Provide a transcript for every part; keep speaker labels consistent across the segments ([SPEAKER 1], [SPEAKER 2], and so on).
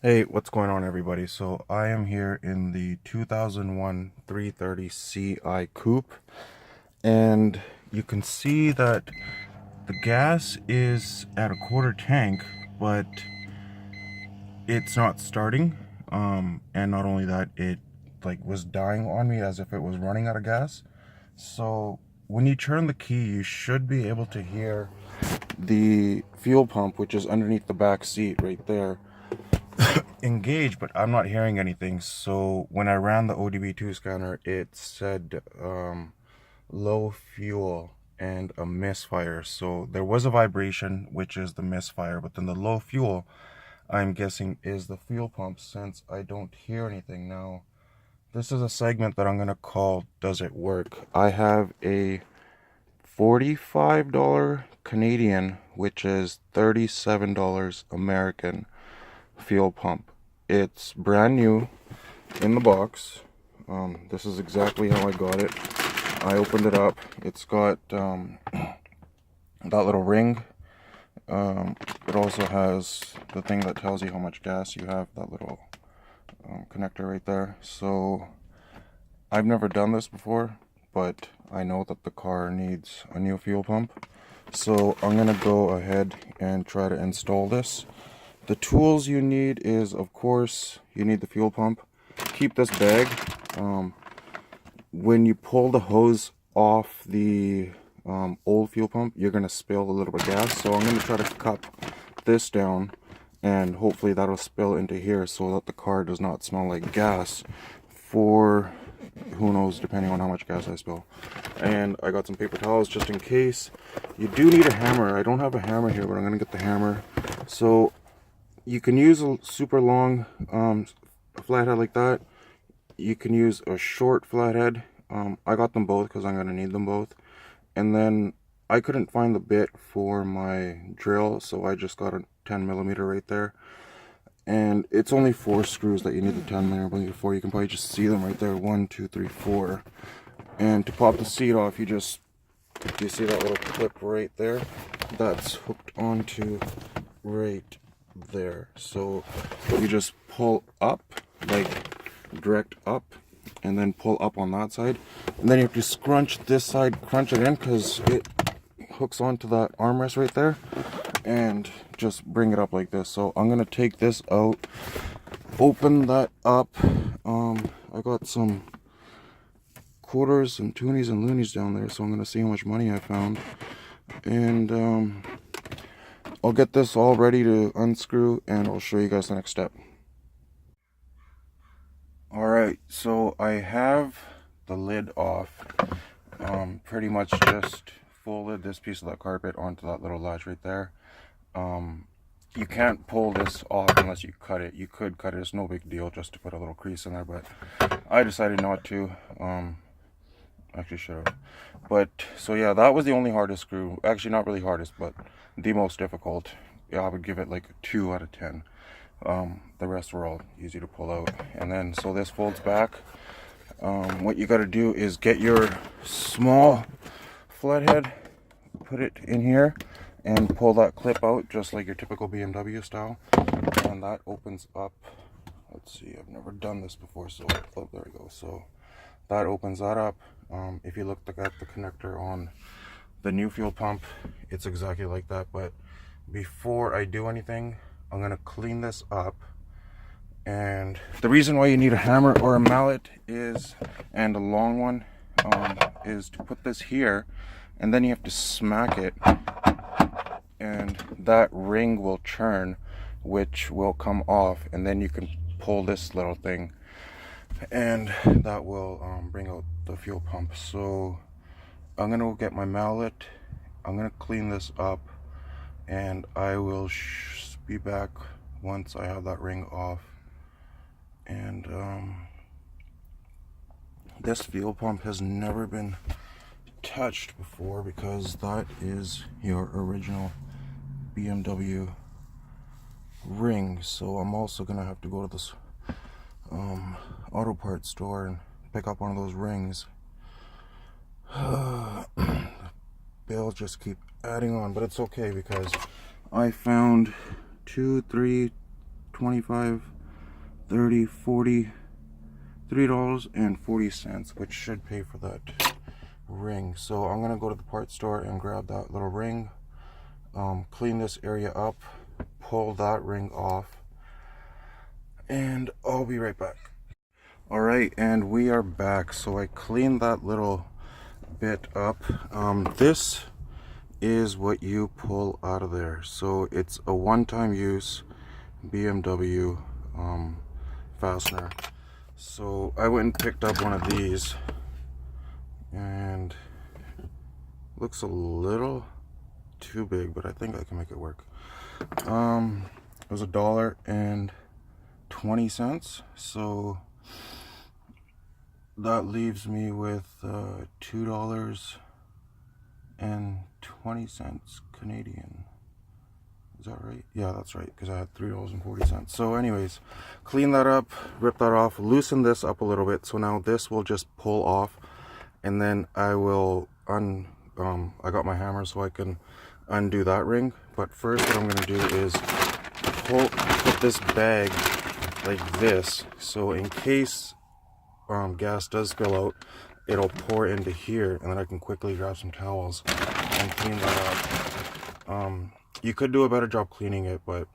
[SPEAKER 1] Hey, what's going on, everybody? So I am here in the 2001 330Ci Coupe, and you can see that the gas is at a quarter tank, but it's not starting. And not only that, it like was dying on me as if it was running out of gas. So when you turn the key, you should be able to hear the fuel pump, which is underneath the back seat right there, engage, but I'm not hearing anything. So when I ran the ODB2 scanner, it said low fuel and a misfire. So there was a vibration, which is the misfire, but then the low fuel, I'm guessing, is the fuel pump, since I don't hear anything now. This is a segment that I'm going to call Does It Work? I have a $45 Canadian, which is $37 American fuel pump. It's brand new in the box. This is exactly how I got it. I opened it up. It's got that little ring. It also has the thing that tells you how much gas you have, that little connector right there. So I've never done this before, but I know that the car needs a new fuel pump. So I'm gonna go ahead and try to install this. The tools you need is, of course, you need the fuel pump. Keep this bag. When you pull the hose off the old fuel pump, you're going to spill a little bit of gas. So I'm going to try to cup this down, and hopefully that'll spill into here so that the car does not smell like gas for, who knows, depending on how much gas I spill. And I got some paper towels just in case. You do need a hammer. I don't have a hammer here, but I'm going to get the hammer. So you can use a super long flathead like that. You can use a short flathead. I got them both because I'm going to need them both. And then I couldn't find the bit for my drill, so I just got a 10mm right there. And it's only 4 screws that you need the 10mm for. You can probably just see them right there. 1, 2, 3, 4. And to pop the seat off, you see that little clip right there? That's hooked onto right there. So you just pull up, like direct up, and then pull up on that side, and then you have to scrunch this side, crunch it in, because it hooks onto that armrest right there, and just bring it up like this. So I'm gonna take this out, open that up. I got some quarters and toonies and loonies down there, so I'm gonna see how much money I found, and I'll get this all ready to unscrew, and I'll show you guys the next step. Alright, so I have the lid off. Pretty much just folded this piece of that carpet onto that little latch right there. You can't pull this off unless you cut it. You could cut it, it's no big deal, just to put a little crease in there, but I decided not to. Actually should have. But, so yeah, that was the only hardest screw. Actually, not really hardest, but the most difficult. Yeah, I would give it like a 2 out of 10. The rest were all easy to pull out. And then, so this folds back. What you got to do is get your small flathead, put it in here, and pull that clip out just like your typical BMW style. And that opens up. Let's see, I've never done this before, so oh, there we go. So that opens that up. If you look at the connector on the new fuel pump, it's exactly like that. But before I do anything, I'm gonna clean this up. And the reason why you need a hammer or a mallet is, and a long one, is to put this here, and then you have to smack it, and that ring will churn, which will come off, and then you can pull this little thing, and that will bring out the fuel pump. So I'm gonna get my mallet, I'm gonna clean this up, and I will be back once I have that ring off. And this fuel pump has never been touched before, because that is your original BMW ring. So I'm also gonna have to go to this auto parts store and pick up one of those rings. Bills just keep adding on, but it's okay because I found 2, 3, $25, $30, $40, $3.40, which should pay for that ring. So I'm gonna go to the parts store and grab that little ring, clean this area up, pull that ring off, and I'll be right back. Alright, and we are back. So I cleaned that little bit up. This is what you pull out of there. So it's a one-time use BMW fastener. So I went and picked up one of these, and looks a little too big, but I think I can make it work. It was $1.20, so that leaves me with $2.20 Canadian. Is that right? Yeah, that's right, because I had $3.40. So anyways, clean that up, rip that off, loosen this up a little bit. So now this will just pull off, and then I will I got my hammer so I can undo that ring. But first what I'm going to do is put this bag like this, so in case gas does spill out, it'll pour into here, and then I can quickly grab some towels and clean that up. You could do a better job cleaning it, but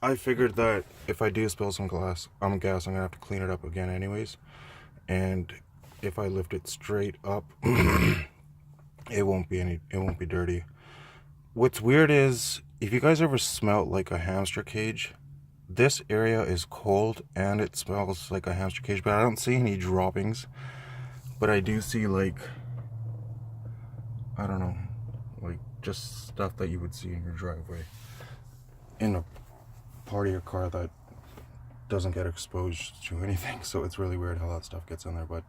[SPEAKER 1] I figured that if I do spill some gas, I'm gonna have to clean it up again anyways. And if I lift it straight up, it won't be dirty. What's weird is, if you guys ever smelt like a hamster cage, this area is cold and it smells like a hamster cage, but I don't see any droppings. But I do see, like, I don't know, like just stuff that you would see in your driveway in a part of your car that doesn't get exposed to anything. So it's really weird how that stuff gets in there. But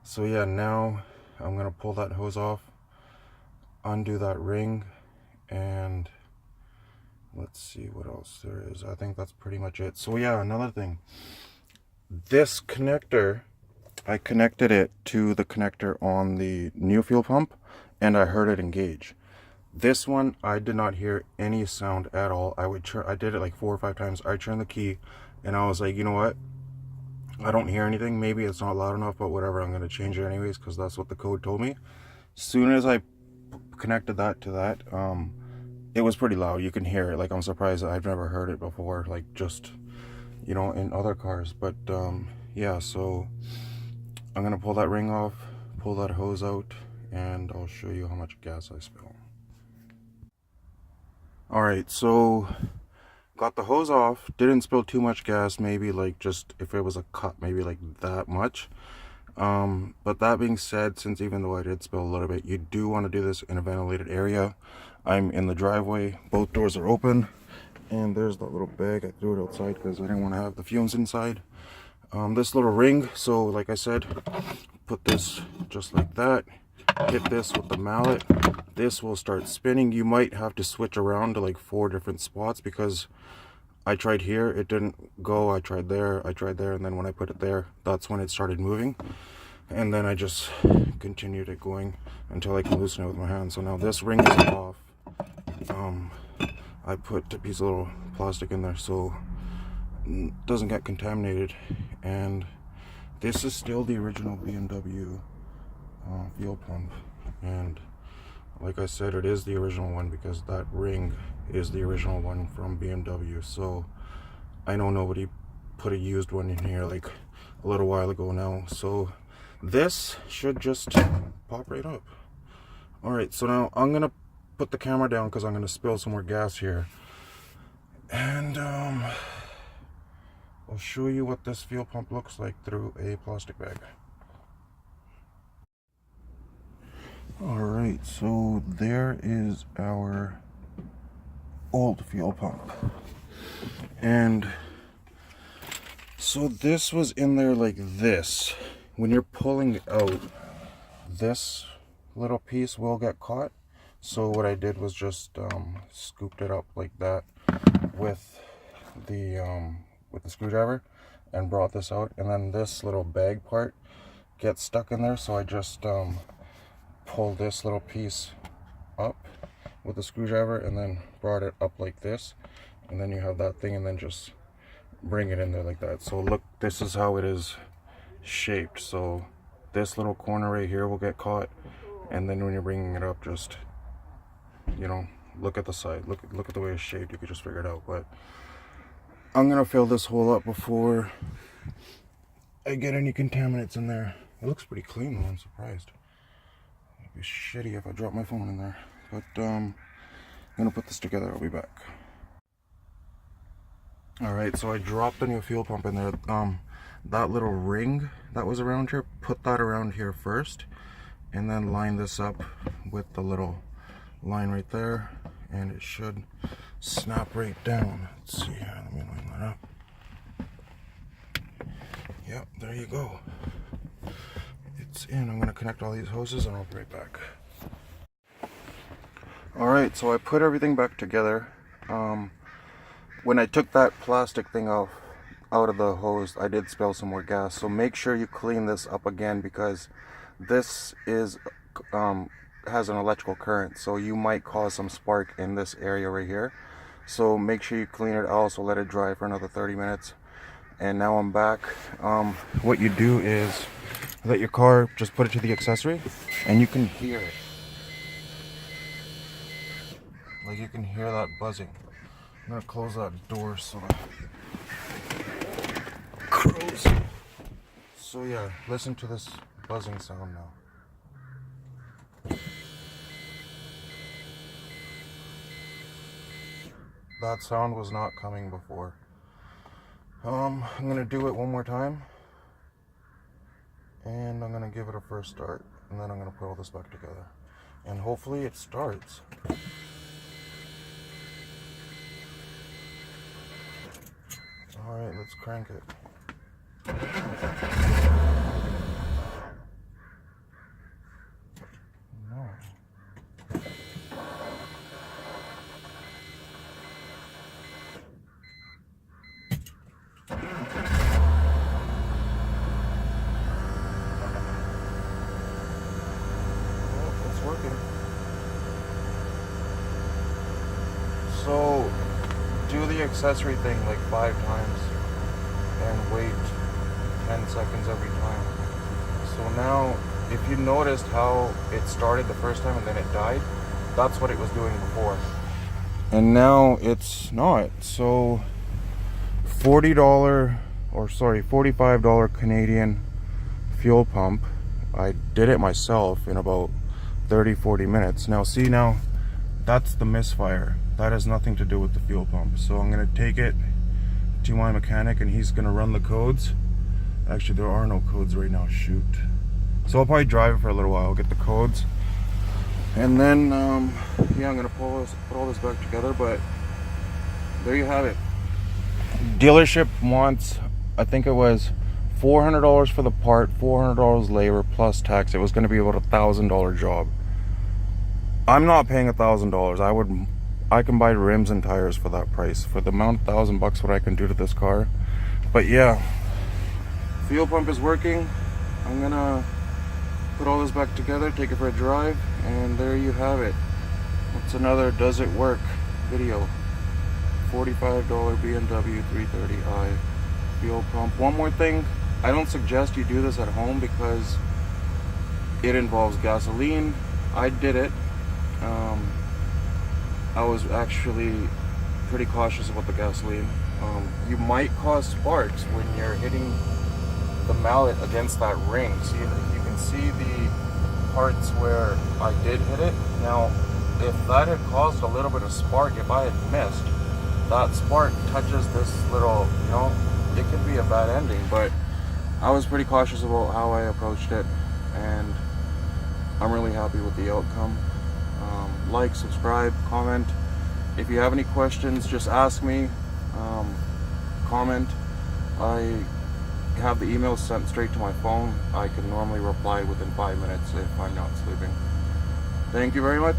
[SPEAKER 1] so yeah, now I'm gonna pull that hose off, undo that ring, and let's see what else there is. I think that's pretty much it. So yeah, another thing, this connector, I connected it to the connector on the new fuel pump, and I heard it engage. This one, I did not hear any sound at all. I did it like 4 or 5 times. I turned the key, and I was like, you know what? I don't hear anything. Maybe it's not loud enough, but whatever. I'm going to change it anyways, because that's what the code told me. As soon as I connected that to that, it was pretty loud. You can hear it. Like, I'm surprised I've never heard it before, like just, you know, in other cars. But yeah, so I'm gonna pull that ring off, pull that hose out, and I'll show you how much gas I spill. Alright, so got the hose off, didn't spill too much gas, maybe like just if it was a cut, maybe like that much. But that being said, since even though I did spill a little bit, you do want to do this in a ventilated area. I'm in the driveway, both doors are open, and there's that little bag. I threw it outside because I didn't want to have the fumes inside. This little ring, so like I said, put this just like that, hit this with the mallet, this will start spinning. You might have to switch around to like 4 different spots, because I tried here, it didn't go, I tried there, and then when I put it there, that's when it started moving. And then I just continued it going until I can loosen it with my hand. So now this ring is off. I put a piece of little plastic in there so it doesn't get contaminated. And this is still the original BMW fuel pump. And like I said, it is the original one because that ring is the original one from BMW. So I know nobody put a used one in here like a little while ago now. So this should just pop right up. Alright, so now I'm gonna put the camera down because I'm gonna spill some more gas here. And I'll show you what this fuel pump looks like through a plastic bag. Alright, so there is our old fuel pump. And so this was in there like this. When you're pulling it out, this little piece will get caught. So what I did was just scooped it up like that with the screwdriver and brought this out. And then this little bag part gets stuck in there, so I just pulled this little piece up with the screwdriver and then brought it up like this, and then you have that thing, and then just bring it in there like that. So look, this is how it is shaped. So this little corner right here will get caught, and then when you're bringing it up, just, you know, look at the side, look at the way it's shaped. You could just figure it out. But I'm gonna fill this hole up before I get any contaminants in there. It looks pretty clean though, I'm surprised. It'd be shitty if I drop my phone in there. But I'm gonna put this together, I'll be back. Alright, so I dropped the new fuel pump in there. That little ring that was around here, put that around here first, and then line this up with the little line right there, and it should snap right down. Let's see here, let me line that up. Yep, there you go. It's in. I'm gonna connect all these hoses and I'll be right back. Alright, so I put everything back together. When I took that plastic thing out of the hose, I did spill some more gas. So make sure you clean this up again, because this is has an electrical current, so you might cause some spark in this area right here. So make sure you clean it. Also let it dry for another 30 minutes. And now I'm back. What you do is let your car, just put it to the accessory, and you can hear it. Like, you can hear that buzzing. I'm gonna close that door so crows. So yeah, listen to this buzzing sound now. That sound was not coming before. I'm gonna do it one more time, and I'm gonna give it a first start, and then I'm gonna put all this back together, and hopefully it starts. Alright, let's crank it. No. It's working. So do the accessory thing like 5 times and wait 10 seconds every time. So now, if you noticed how it started the first time and then it died, that's what it was doing before. And now it's not. So $45 Canadian fuel pump. I did it myself in about 30-40 minutes. Now see, now that's the misfire. That has nothing to do with the fuel pump. So I'm gonna take it to my mechanic and he's gonna run the codes. Actually, there are no codes right now, shoot. So I'll probably drive it for a little while, get the codes. And then, yeah, I'm gonna put all this back together, but there you have it. Dealership wants, I think it was $400 for the part, $400 labor plus tax. It was gonna be about $1,000 job. I'm not paying $1,000. I can buy rims and tires for that price. For the amount, $1,000 what I can do to this car. But yeah, fuel pump is working. I'm gonna put all this back together, take it for a drive, and there you have it. It's another does it work video. $45 Bmw 330i fuel pump. One more thing, I don't suggest you do this at home because it involves gasoline. I did it. I was actually pretty cautious about the gasoline. You might cause sparks when you're hitting the mallet against that ring. See, you can see the parts where I did hit it. Now, if that had caused a little bit of spark, if I had missed, that spark touches this little, you know, it could be a bad ending. But I was pretty cautious about how I approached it, and I'm really happy with the outcome. Like, subscribe, comment. If you have any questions, just ask me. Comment. I have the email sent straight to my phone. I can normally reply within 5 minutes if I'm not sleeping. Thank you very much.